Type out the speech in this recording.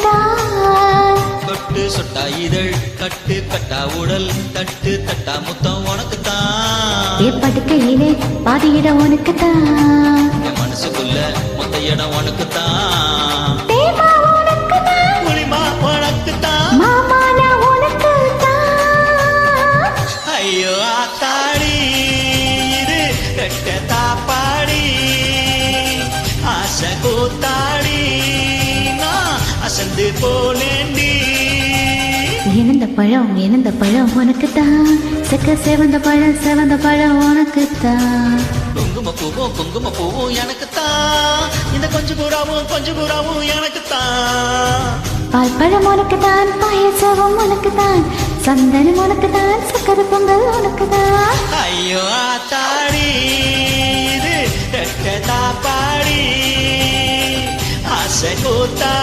தான். தொட்டு சொட்டா இதழ் கட்டு கட்டா உடல் தட்டு தட்டா முத்தம் உனக்கு தான். படுக்கையிலே பாதி இடம் உனக்கு தான். என் மனசுக்குள்ள மொத்த இடம் உனக்கு தான். தேமா உனக்கு தான். புளிமா உனக்கு தான். மாமா நான் உனக்கு தான். ஐயோ ஆத்தாடி இது கட்ட தாப்பாடி ஆசை கூத்தாடி நான் அசந்து போலேண்டி. இனந்த பழம் உனக்கு தான். செக்க செவந்த பழம் உனக்கு தான். குங்கும பூவும் எனக்கு தான். இந்த கொஞ்சம் பூராவும் எனக்கு தான். பால் பழம் உனக்கு தான். பாயசமும் உனக்கு தான். சந்தனம் உனக்கு தான். சக்கரை பொங்கல் உனக்கு தான். ஐயோ ஆத்தாடி இது தாப்பாடி ஆசை கூத்தா.